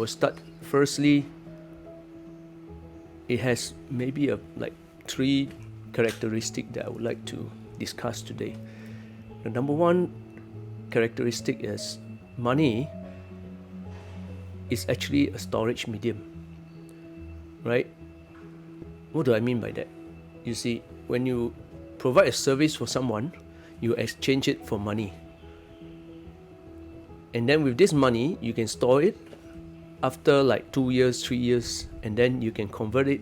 will start. Firstly, it has maybe like 3 characteristics that I would like to discuss today. The number one characteristic is money is actually a storage medium, right? What do I mean by that? You see, when you provide a service for someone, you exchange it for money. And then with this money, you can store it after like 2 years, 3 years, and then you can convert it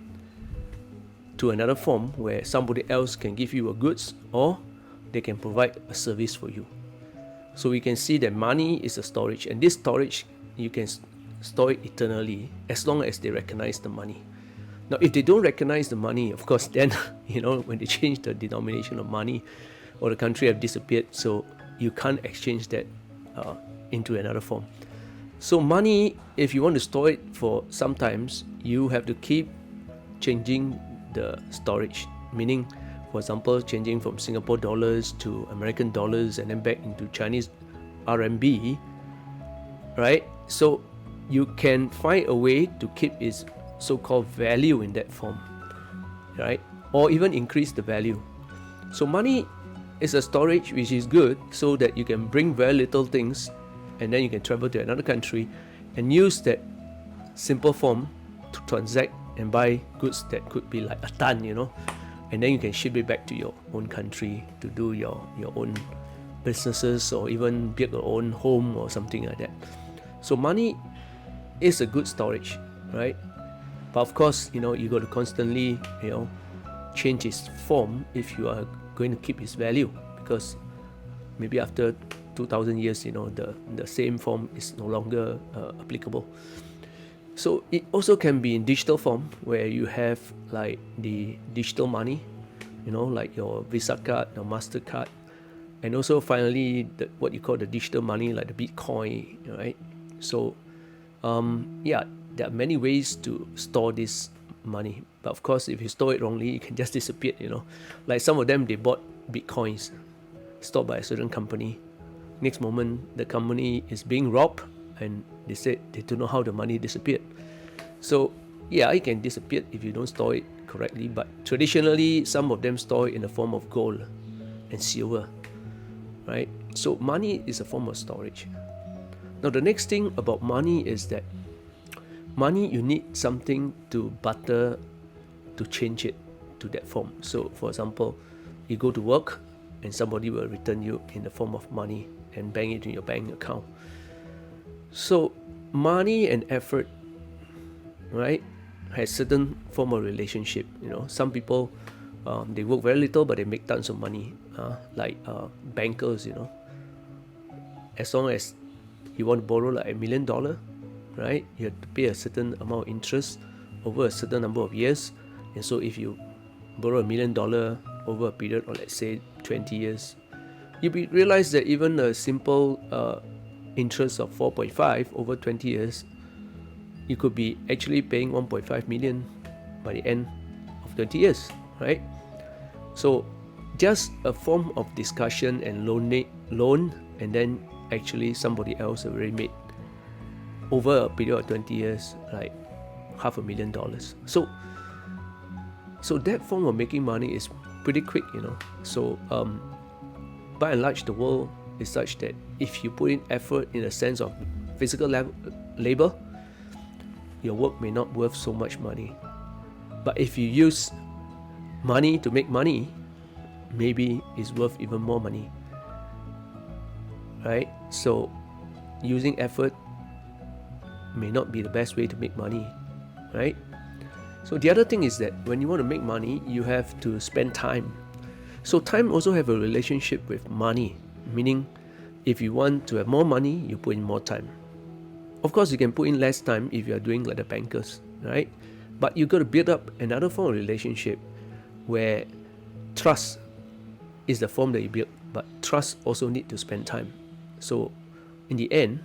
to another form where somebody else can give you a goods or they can provide a service for you. So we can see that money is a storage, and this storage you can store it eternally as long as they recognize the money. Now, if they don't recognize the money, of course, then when they change the denomination of money, or the country have disappeared, so you can't exchange that into another form. So money, if you want to store it for sometimes, you have to keep changing the storage, meaning, for example, changing from Singapore dollars to American dollars and then back into Chinese RMB, right? So you can find a way to keep its so-called value in that form, right? Or even increase the value. So money is a storage which is good, so that you can bring very little things and then you can travel to another country and use that simple form to transact and buy goods that could be like a ton, and then you can ship it back to your own country to do your own businesses, or even build your own home or something like that. So money is a good storage, right? But of course, you got to constantly, change its form if you are going to keep its value, because maybe after 2,000 years, the same form is no longer applicable. So it also can be in digital form, where you have like the digital money, like your Visa card, your MasterCard, and also finally what you call the digital money, like the Bitcoin, right? So there are many ways to store this money, but of course, if you store it wrongly, it can just disappear. Like some of them, they bought Bitcoins stored by a certain company. Next moment, the company is being robbed, and they said they don't know how the money disappeared. So it can disappear if you don't store it correctly, but traditionally some of them store it in the form of gold and silver, right? So money is a form of storage. Now the next thing about money is that money, you need something to barter to change it to that form. So for example, you go to work and somebody will return you in the form of money and bank it in your bank account. So money and effort, right, has certain form of relationship. Some people, they work very little but they make tons of money, like bankers. As long as you want to borrow like $1 million, right, you have to pay a certain amount of interest over a certain number of years. And so if you borrow $1 million over a period of, let's say, 20 years, you realize that even a simple interest of 4.5 over 20 years, you could be actually paying 1.5 million by the end of 20 years, right? So just a form of discussion and loan, and then actually somebody else already made over a period of 20 years like $500,000. So that form of making money is pretty quick. So by and large, the world is such that if you put in effort in a sense of physical labor, your work may not worth so much money. But if you use money to make money, maybe it's worth even more money, right? So using effort may not be the best way to make money, right? So the other thing is that when you want to make money, you have to spend time. So time also have a relationship with money, meaning if you want to have more money, you put in more time. Of course, you can put in less time if you are doing like the bankers, right? But you got to build up another form of relationship where trust is the form that you build, but trust also need to spend time. So in the end,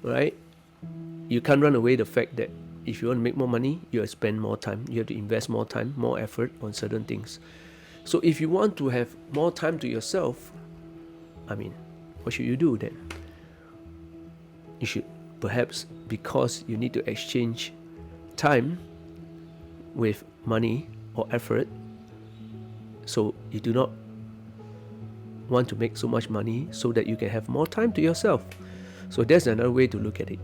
right, you can't run away the fact that if you want to make more money, you have to spend more time. You have to invest more time, more effort on certain things. So if you want to have more time to yourself, what should you do then? You should perhaps because you need to exchange time with money or effort, so you do not want to make so much money so that you can have more time to yourself. So that's another way to look at it.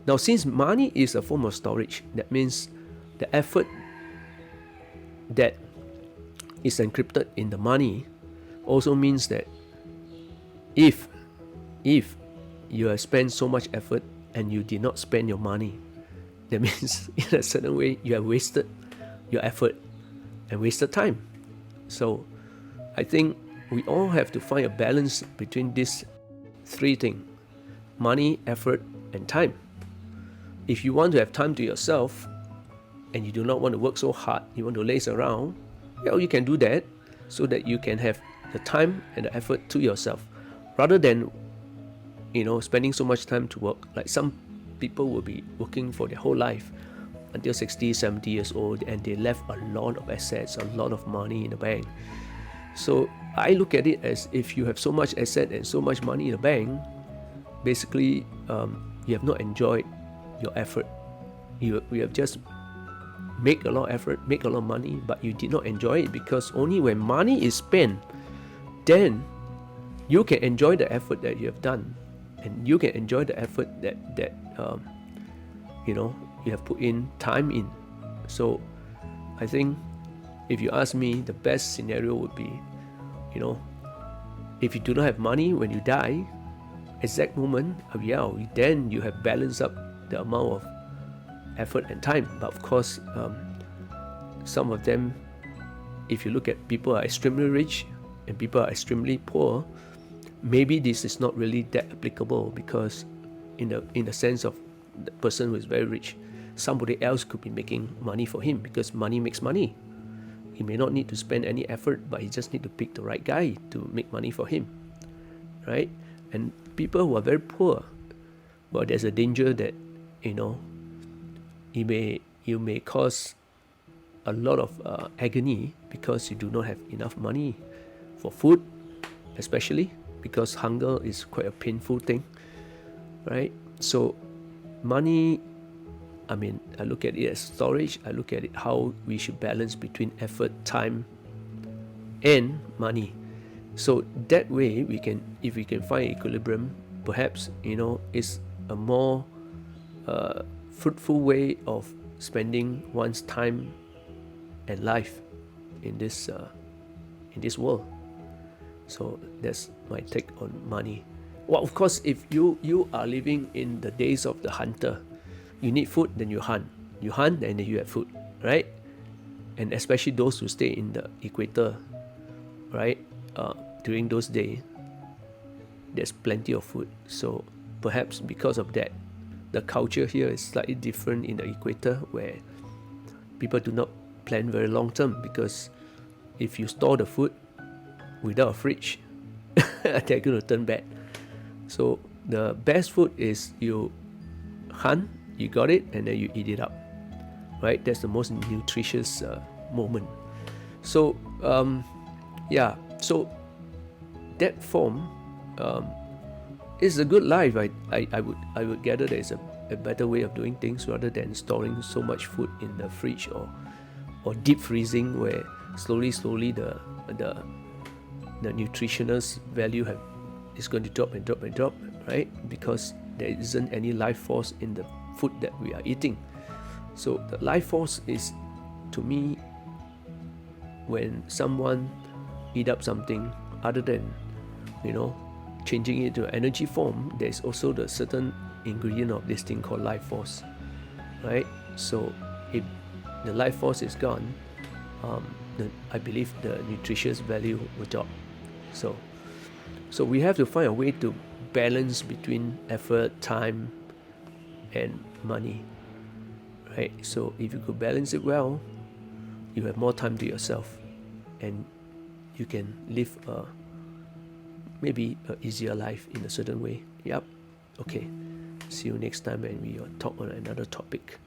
Now, since money is a form of storage, that means the effort that is encrypted in the money also means that if you have spent so much effort and you did not spend your money, that means in a certain way you have wasted your effort and wasted time. So I think we all have to find a balance between these three things: money, effort, and time. If you want to have time to yourself and you do not want to work so hard, you want to laze around, well, you can do that so that you can have the time and the effort to yourself, rather than spending so much time to work. Like some people will be working for their whole life until 60, 70 years old, and they left a lot of assets, a lot of money in the bank. So I look at it as, if you have so much asset and so much money in the bank, basically you have not enjoyed your effort. You have just make a lot of effort, make a lot of money, but you did not enjoy it, because only when money is spent, then you can enjoy the effort that you have done, and you can enjoy the effort that you have put in time in. So I think, if you ask me, the best scenario would be, if you do not have money when you die, exact moment, then you have balanced up the amount of effort and time. But of course, some of them, if you look at people are extremely rich and people are extremely poor, maybe this is not really that applicable, because in the sense of the person who is very rich, somebody else could be making money for him, because money makes money. He may not need to spend any effort, but he just need to pick the right guy to make money for him, right? And people who are very poor, well, there's a danger that you may cause a lot of agony, because you do not have enough money for food, especially because hunger is quite a painful thing, right? So money, I look at it as storage. I look at it how we should balance between effort, time, and money. So that way, if we can find equilibrium, perhaps it's a more fruitful way of spending one's time and life in this world. So that's my take on money. Well, of course, if you are living in the days of the hunter, you need food, then you hunt. You hunt, and then you have food, right? And especially those who stay in the equator, right? During those days, there's plenty of food. So perhaps because of that, the culture here is slightly different in the equator, where people do not plan very long term, because if you store the food without a fridge, they're going to turn bad. So the best food is you hunt, you got it, and then you eat it up, right? That's the most nutritious moment. So so that form is a good life. I would gather there is a better way of doing things, rather than storing so much food in the fridge or deep freezing, where slowly the nutritional value is going to drop and drop and drop, right? Because there isn't any life force in the food that we are eating. So the life force is, to me, when someone eat up something, other than changing it to energy form, there is also the certain ingredient of this thing called life force, right? So if the life force is gone, I believe the nutritious value will drop. So we have to find a way to balance between effort, time, and money, right? So if you could balance it well, you have more time to yourself, and you can live maybe an easier life in a certain way. Yep. Okay. See you next time, and we will talk on another topic.